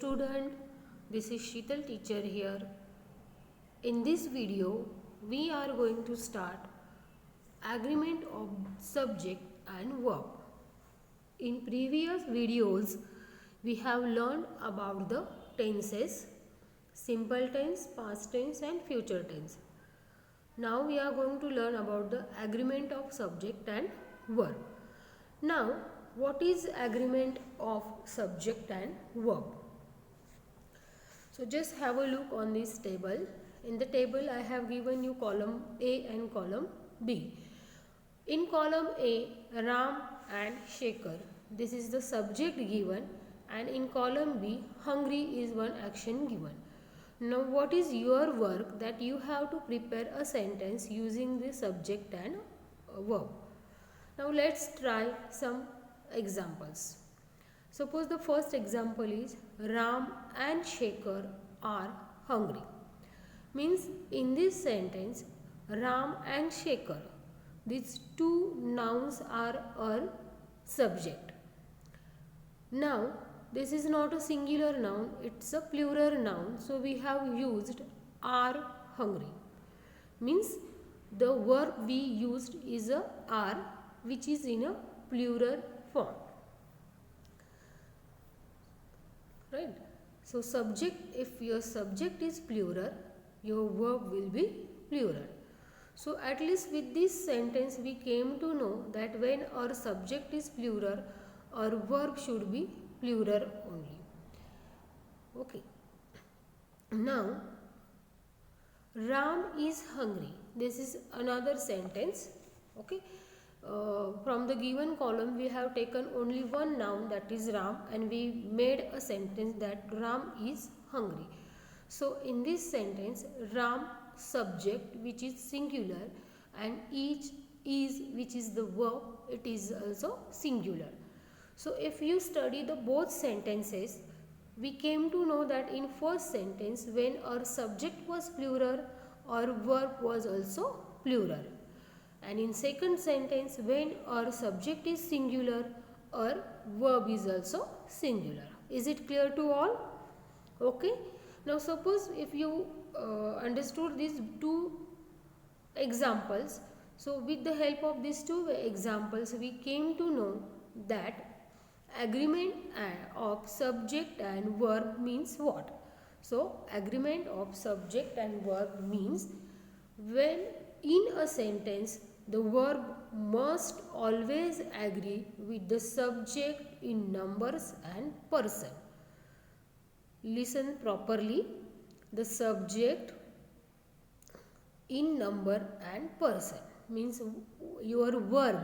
student, this is Sheetal teacher here. In this video, we are going to start agreement of subject and verb. In previous videos, we have learned about the tenses, simple tense, past tense and future tense. Now we are going to learn about the agreement of subject and verb. Now, what is agreement of subject and verb? So just have a look on this table. In the table I have given you column A and column B. In column A, Ram and Shekhar. This is the subject given, and in column B, hungry is one action given. Now what is your work? That you have to prepare a sentence using the subject and verb. Now let's try some examples. Suppose the first example is Ram and Shekhar are hungry. Means in this sentence, Ram and Shekhar, these two nouns are a subject. Now this is not a singular noun, it's a plural noun. So we have used are hungry. Means the verb we used is a are, which is in a plural form. Right? So subject, if your subject is plural, your verb will be plural. So at least with this sentence we came to know that when our subject is plural, our verb should be plural only. Okay. Now, Ram is hungry. This is another sentence. Okay. From the given column we have taken only one noun, that is Ram, and we made a sentence that Ram is hungry. So in this sentence, Ram subject, which is singular, and each is, which is the verb, it is also singular. So if you study the both sentences, we came to know that in first sentence when our subject was plural, our verb was also plural. And in second sentence, when our subject is singular, our verb is also singular. Is it clear to all? Okay. Now suppose if you understood these two examples, so with the help of these two examples, we came to know that agreement of subject and verb means what? So agreement of subject and verb means when in a sentence the verb must always agree with the subject in numbers and person. Listen properly. The subject in number and person means your verb.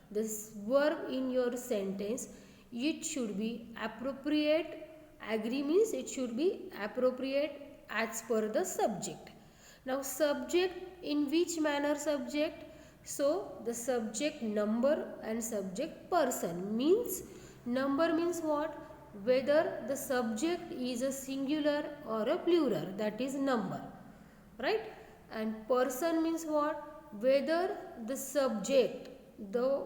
This verb in your sentence, it should be appropriate. Agree means it should be appropriate as per the subject. Now subject, in which manner subject? So the subject number and subject person means, number means what? Whether the subject is a singular or a plural, that is number, right? And person means what? Whether the subject, the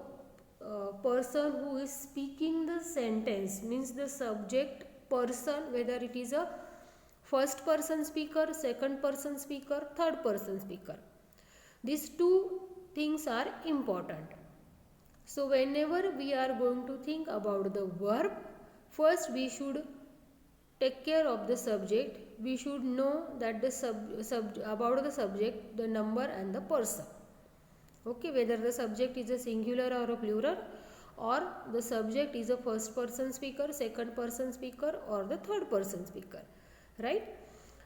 person who is speaking the sentence, means the subject person, whether it is a first person speaker, second person speaker, third person speaker. These two things are important. So whenever we are going to think about the verb, first we should take care of the subject. We should know that the about the subject, the number and the person. Okay, whether the subject is a singular or a plural, or the subject is a first person speaker, second person speaker, or the third person speaker, right?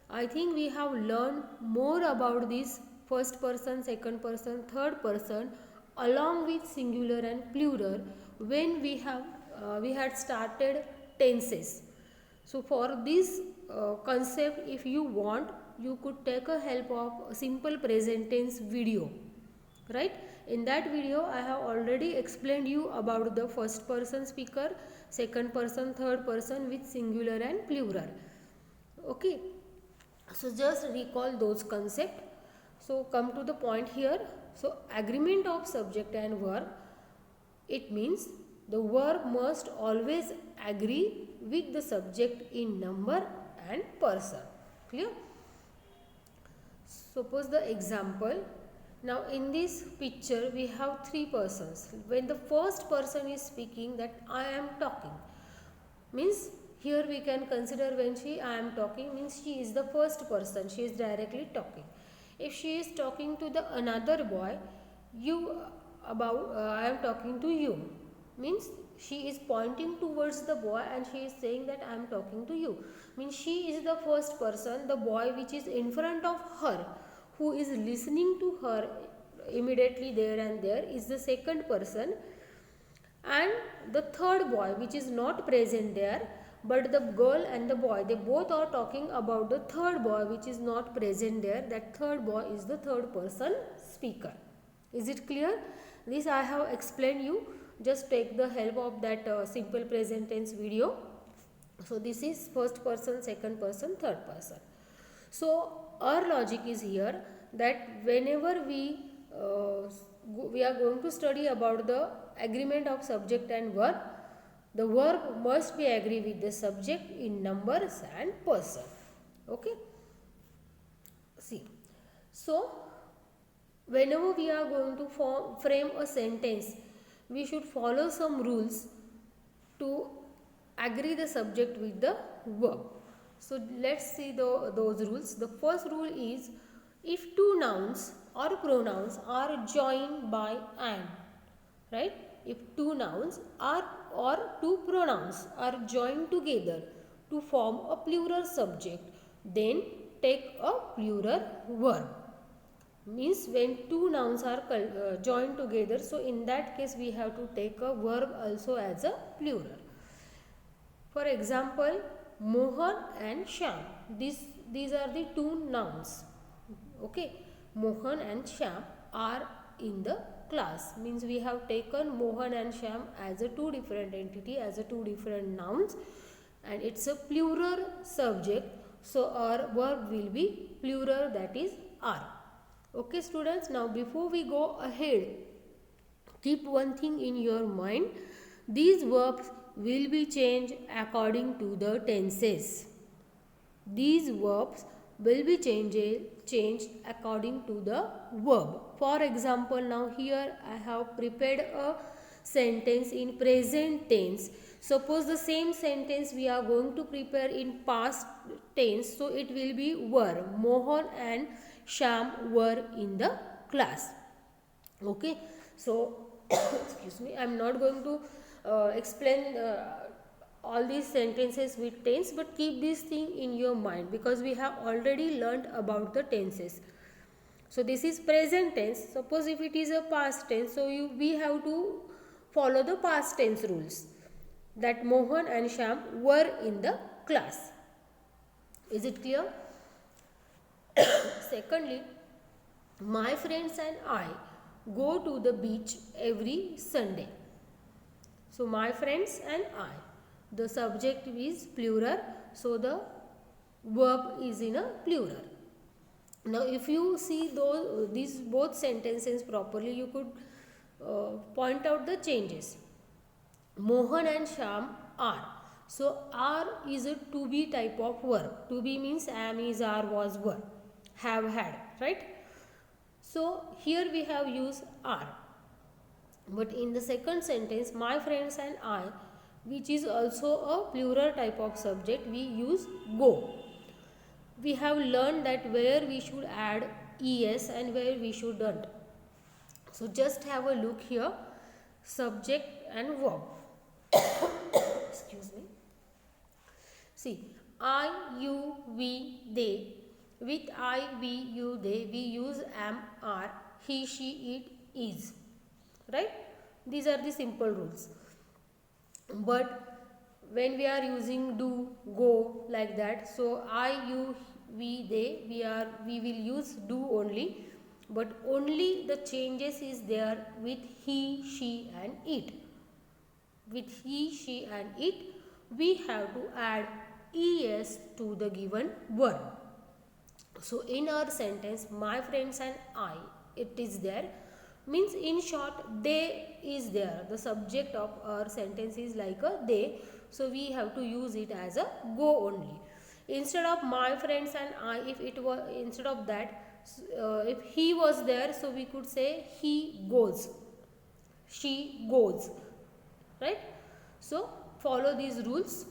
I think we have learned more about this first person, second person, third person along with singular and plural when we had started tenses. So for this concept, if you want, you could take a help of a simple present tense video, right? In that video I have already explained you about the first person speaker, second person, third person with singular and plural. Okay, so just recall those concepts. So come to the point here. So agreement of subject and verb, it means the verb must always agree with the subject in number and person. Clear? Suppose the example. Now in this picture we have three persons. When the first person is speaking, that I am talking, means here we can consider when I am talking means she is the first person, she is directly talking. If she is talking to the another boy, I am talking to you, means she is pointing towards the boy and she is saying that I am talking to you, means she is the first person. The boy which is in front of her, who is listening to her immediately there and there, is the second person. And the third boy which is not present there, but the girl and the boy, they both are talking about the third boy which is not present there. That third boy is the third person speaker. Is it clear? This I have explained you. Just take the help of that simple present tense video. So this is first person, second person, third person. So our logic is here that whenever we are going to study about the agreement of subject and verb, the verb must be agree with the subject in numbers and person. Okay. See. So whenever we are going to frame a sentence, we should follow some rules to agree the subject with the verb. So let's see those rules. The first rule is, if two nouns or pronouns are joined by and, right? If two nouns or two pronouns are joined together to form a plural subject, then take a plural verb. Means when two nouns are joined together, so in that case we have to take a verb also as a plural. For example, Mohan and Shyam. These are the two nouns. Okay, Mohan and Shyam are in the class. Means we have taken Mohan and Shyam as a two different entity, as a two different nouns, and it's a plural subject. So our verb will be plural, that is are. Okay students, now before we go ahead, keep one thing in your mind. These verbs will be changed according to the tenses. These verbs will be changed according to the verb. For example, now here I have prepared a sentence in present tense. Suppose the same sentence we are going to prepare in past tense, so it will be were. Mohan and Shyam were in the class. Okay, so excuse me, I am not going to explain all these sentences with tense, but keep this thing in your mind because we have already learned about the tenses. So this is present tense. Suppose if it is a past tense, so we have to follow the past tense rules, that Mohan and Shyam were in the class. Is it clear? Secondly, my friends and I go to the beach every Sunday. So my friends and I, the subject is plural, so the verb is in a plural. Now if you see these both sentences properly, you could point out the changes. Mohan and Shyam are. So are is a to be type of verb. To be means am, is, are, was, were, have, had, right? So here we have used are. But in the second sentence, my friends and I, which is also a plural type of subject, we use go. We have learned that where we should add es and where we shouldn't. So just have a look here, subject and verb. Excuse me. See, I, you, we, they. With I, we, you, they, we use am, are, he, she, it, is. Right? These are the simple rules. But when we are using do, go, like that, so I, you, we, they, we will use do only, but only the changes is there with he, she and it. With he, she and it, we have to add es to the given verb. So in our sentence, my friends and I, it is there. Means in short, they is there. The subject of our sentence is like a they. so we have to use it as a go only. Instead of my friends and I, if it was instead of that, if he was there, so we could say he goes, she goes, right? So follow these rules.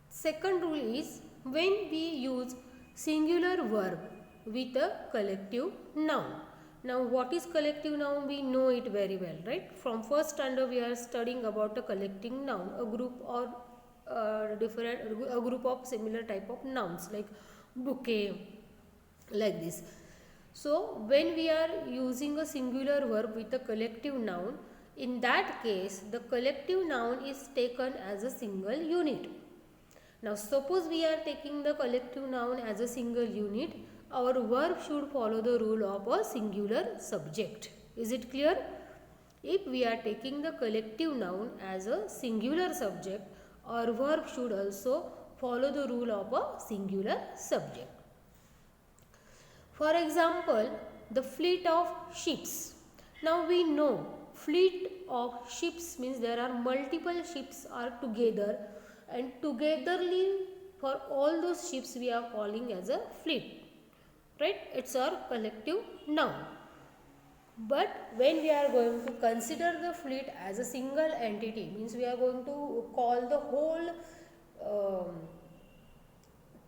Second rule is when we use singular verb with a collective noun. Now what is collective noun? We know it very well, right? From first standard we are studying about a collective noun, a group or a group of similar type of nouns like bouquet, like this. So when we are using a singular verb with a collective noun, in that case the collective noun is taken as a single unit. Now suppose we are taking the collective noun as a single unit, our verb should follow the rule of a singular subject. Is it clear? If we are taking the collective noun as a singular subject, our verb should also follow the rule of a singular subject. For example, the fleet of ships. Now we know fleet of ships means there are multiple ships are together, and togetherly for all those ships we are calling as a fleet, right? It's our collective noun. But when we are going to consider the fleet as a single entity, means we are going to call the whole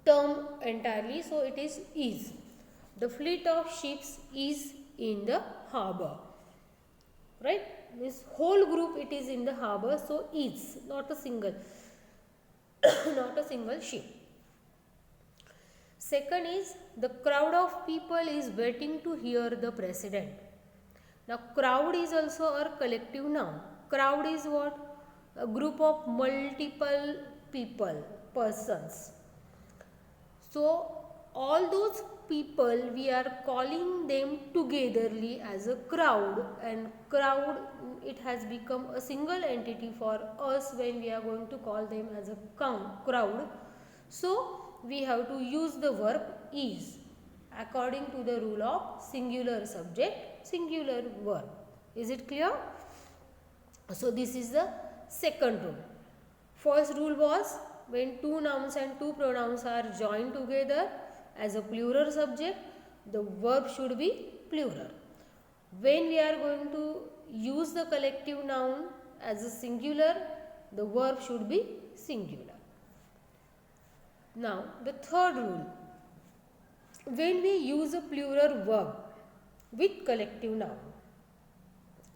term entirely, so it is. The fleet of ships is in the harbor, right? This whole group it is in the harbor, so is not a single not a single ship. Second is the crowd of people is waiting to hear the president. Now crowd is also a collective noun. Crowd is what? A group of multiple people, persons. So all those people we are calling them togetherly as a crowd, and crowd it has become a single entity for us when we are going to call them as a crowd. So we have to use the verb is according to the rule of singular subject, singular verb. Is it clear? So this is the second rule. First rule was when two nouns and two pronouns are joined together as a plural subject, the verb should be plural. When we are going to use the collective noun as a singular, the verb should be singular. Now the third rule, when we use a plural verb with collective noun.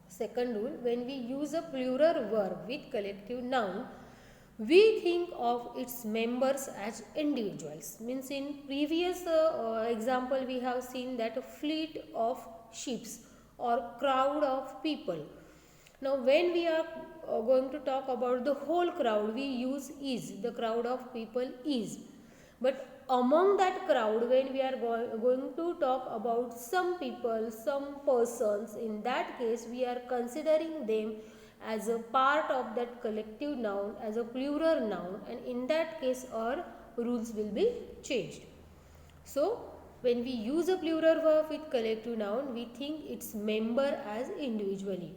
Second rule, when we use a plural verb with collective noun, we think of its members as individuals. Means in previous example we have seen that a fleet of ships or crowd of people. Now when we are going to talk about the whole crowd, we use is, the crowd of people is. But among that crowd, when we are going to talk about some people, some persons, in that case we are considering them as a part of that collective noun, as a plural noun, and in that case our rules will be changed. So when we use a plural verb with collective noun, we think its member as individually.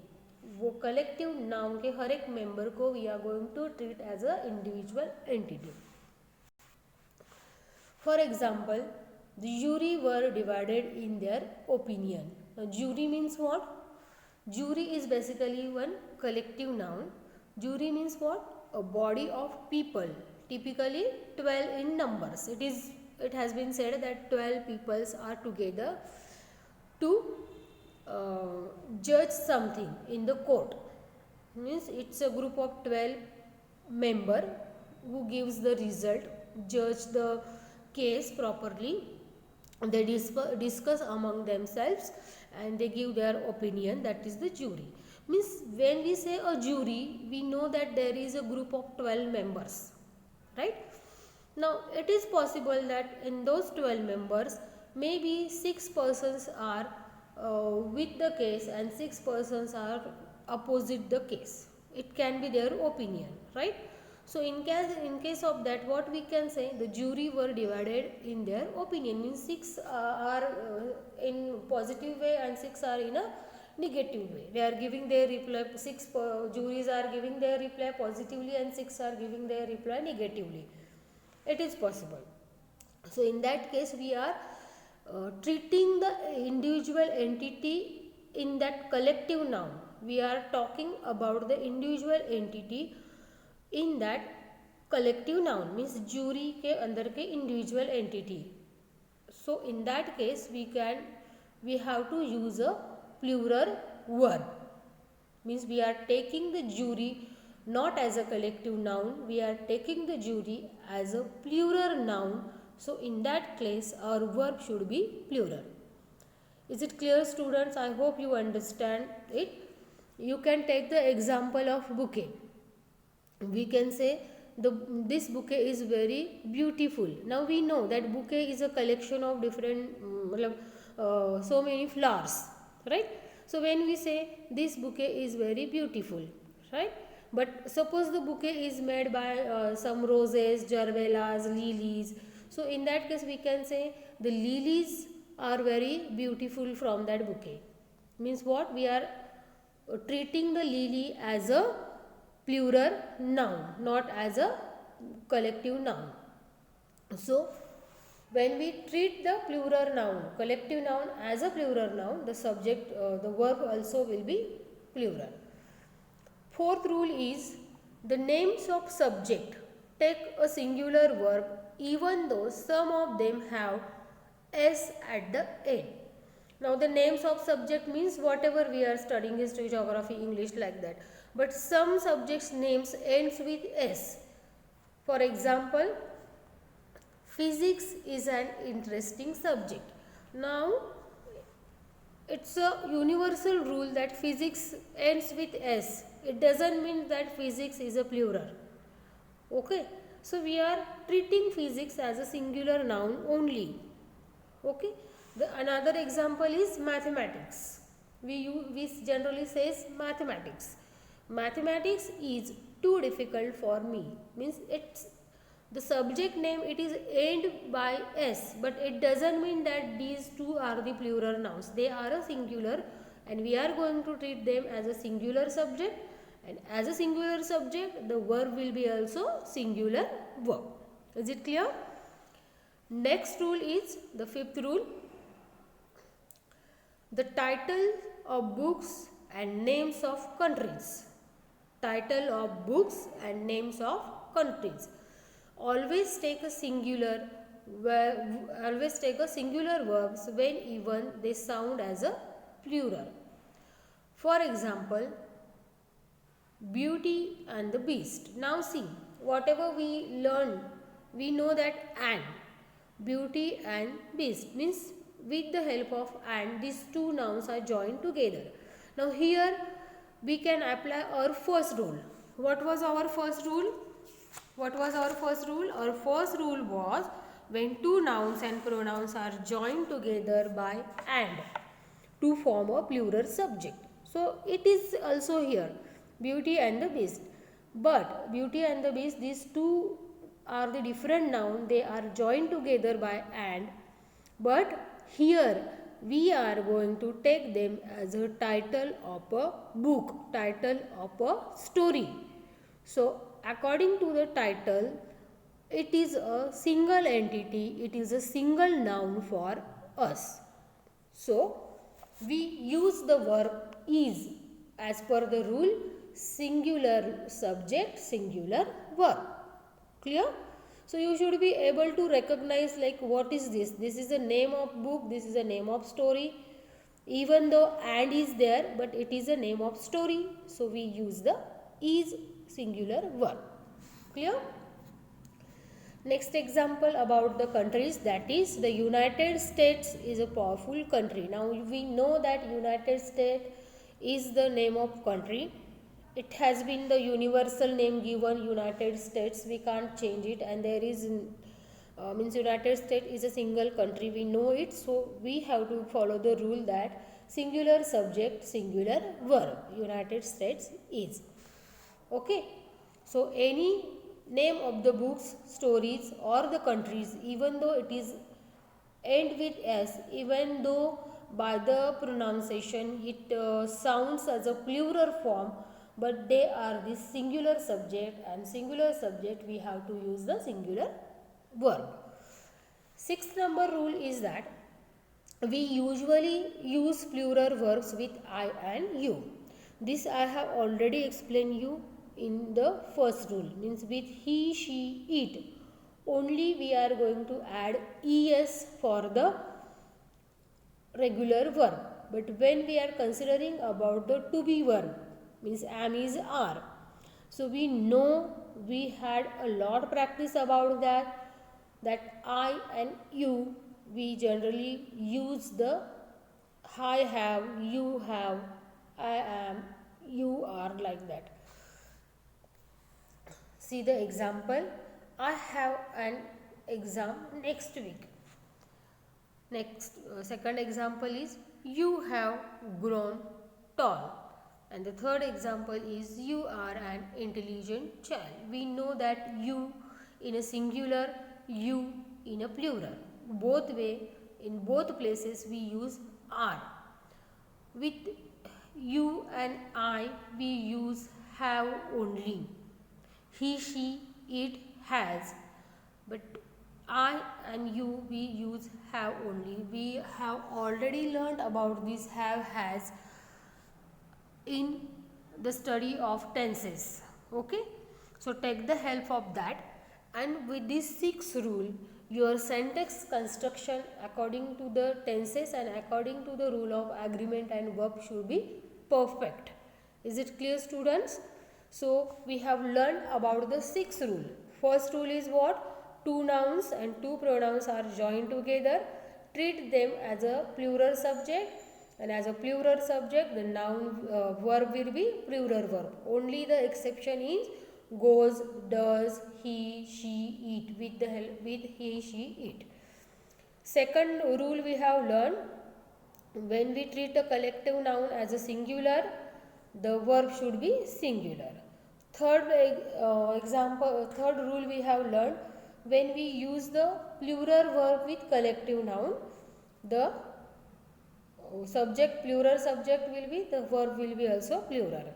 वो collective noun के हर एक member को we are going to treat as a individual entity. For example, the jury were divided in their opinion. Now jury means what? Jury is basically one collective noun. Jury means what? A body of people, typically 12 in numbers. It has been said that 12 peoples are together to judge something in the court. Means it's a group of 12 member who gives the result, judge the case properly. They discuss among themselves and they give their opinion, that is the jury. Means when we say a jury, we know that there is a group of 12 members, right? Now it is possible that in those 12 members, maybe 6 persons are with the case and 6 persons are opposite the case. It can be their opinion, right? So in case of that, what we can say, the jury were divided in their opinion, means 6 are in positive way and 6 are in a negative way. They are giving their reply, 6 juries are giving their reply positively and 6 are giving their reply negatively. It is possible. So in that case we are treating the individual entity in that collective noun. We are talking about the individual entity in that collective noun, means jury के अंदर के individual entity. So in that case we have to use a plural verb, means we are taking the jury not as a collective noun, we are taking the jury as a plural noun. So in that case our verb should be plural. Is it clear, students? I hope you understand it. You can take the example of bouquet. We can say this bouquet is very beautiful. Now we know that bouquet is a collection of different so many flowers, right? So when we say this bouquet is very beautiful, right? But suppose the bouquet is made by some roses, gerbelas, lilies. So in that case we can say the lilies are very beautiful from that bouquet. Means what? We are treating the lily as a plural noun, not as a collective noun. So when we treat the plural noun, collective noun as a plural noun, the subject, the verb also will be plural. Fourth rule is the names of subject take a singular verb even though some of them have s at the end. Now the names of subject means whatever we are studying, history, geography, English, like that. But some subjects names ends with s. For example, physics is an interesting subject. Now it's a universal rule that physics ends with s. It doesn't mean that physics is a plural. Okay, so we are treating physics as a singular noun only. Okay, another example is mathematics. We generally says mathematics. Mathematics is too difficult for me, means it's the subject name, it is end by s, but it doesn't mean that these two are the plural nouns. They are a singular and we are going to treat them as a singular subject, and as a singular subject the verb will be also singular verb. Is it clear? Next rule is the fifth rule. The title of books and names of countries. Title of books and names of countries. Always take a singular verbs when even they sound as a plural. For example, Beauty and the Beast. Now see, whatever we learn, we know that and, Beauty and Beast, means with the help of and, these two nouns are joined together. Now here we can apply our first rule. What was our first rule? What was our first rule? Our first rule was when two nouns and pronouns are joined together by and to form a plural subject. So it is also here, Beauty and the Beast. But Beauty and the Beast, these two are the different noun. They are joined together by and. But here we are going to take them as a title of a book, title of a story. So according to the title, it is a single entity, it is a single noun for us. So we use the verb is as per the rule, singular subject, singular verb. Clear? So you should be able to recognize like what is this? This is the name of book, this is the name of story. Even though and is there, but it is a name of story. So we use the is singular verb. Clear? Next example about the countries, that is the United States is a powerful country. Now we know that United States is the name of country. It has been the universal name given, United States. We can't change it, and there is means United States is a single country. We know it, so we have to follow the rule that singular subject, singular verb. United States is. Okay. So any name of the books, stories or the countries, even though it is end with s, even though by the pronunciation it sounds as a plural form, but they are the singular subject, and singular subject we have to use the singular verb. Sixth number rule is that we usually use plural verbs with I and you. This I have already explained you in the first rule, means with he, she, it. Only we are going to add es for the regular verb. But when we are considering about the to be verb, means am is are. So we know, we had a lot practice about that I and you, we generally use the I have, you have, I am, you are, like that. See the example. I have an exam next week. Next, second example is you have grown tall. And the third example is you are an intelligent child. We know that you in a singular, you in a plural. Both way, in both places we use are. With you and I we use have only. He, she, it, has. But I and you we use have only. We have already learned about this have, has in the study of tenses. Okay, so take the help of that, and with this sixth rule your sentence construction according to the tenses and according to the rule of agreement and verb should be perfect. Is it clear, students? So we have learned about the sixth rule. First rule is what? Two nouns and two pronouns are joined together. Treat them as a plural subject, and as a plural subject the noun verb will be plural verb. Only the exception is goes, does, he, she, it, with the help with he, she, it. Second rule we have learned, when we treat a collective noun as a singular, the verb should be singular. Third third rule we have learned, when we use the plural verb with collective noun, the subject, plural subject will be, the verb will be also plural.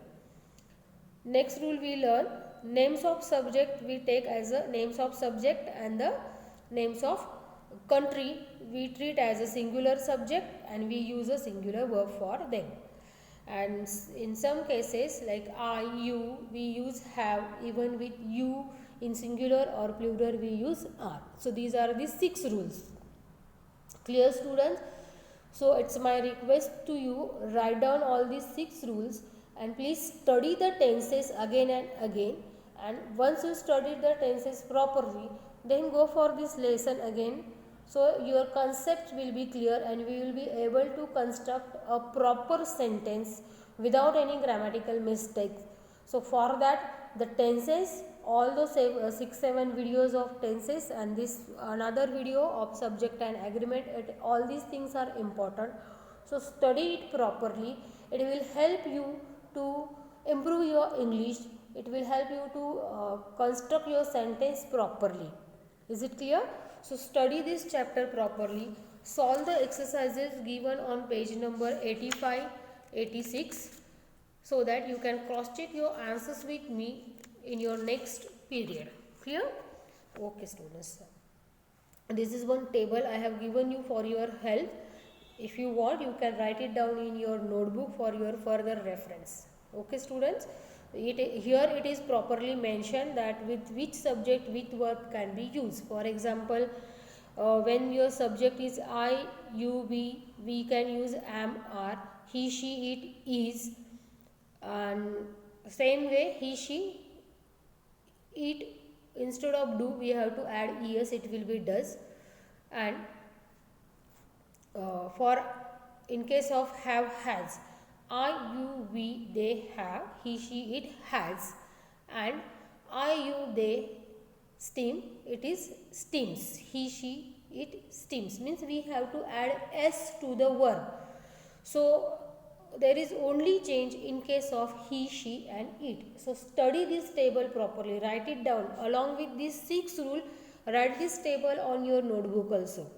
Next rule we learn, names of subject we take as a names of subject, and the names of country we treat as a singular subject and we use a singular verb for them. And in some cases like I, you, we use have. Even with you in singular or plural we use are. So these are the 6 rules. Clear, students? So it's my request to you, write down all these 6 rules and please study the tenses again and again, and once you study the tenses properly then go for this lesson again, so your concept will be clear and we will be able to construct a proper sentence without any grammatical mistakes. So for that, the tenses, all those 6-7 videos of tenses and this another video of subject and agreement, all these things are important. So study it properly. It will help you to improve your English. It will help you to construct your sentence properly. Is it clear? So study this chapter properly. Solve the exercises given on page number 85, 86, so that you can cross check your answers with me in your next period. Clear? Okay, students. This is one table I have given you for your help. If you want, you can write it down in your notebook for your further reference. Okay, students? Here it is properly mentioned that with which subject which verb can be used. For example, when your subject is I, you, we can use am, are, he, she, it, is, and same way he, she, it, instead of do we have to add es, it will be does. And for in case of have, has, I, you, we, they have, he, she, it has, and I, you, they steam, it is steams, he, she, it steams, means we have to add s to the verb. So there is only change in case of he, she and it. So study this table properly, write it down along with these 6 rules. Write this table on your notebook also.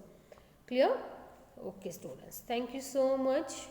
Clear? Okay students, thank you so much.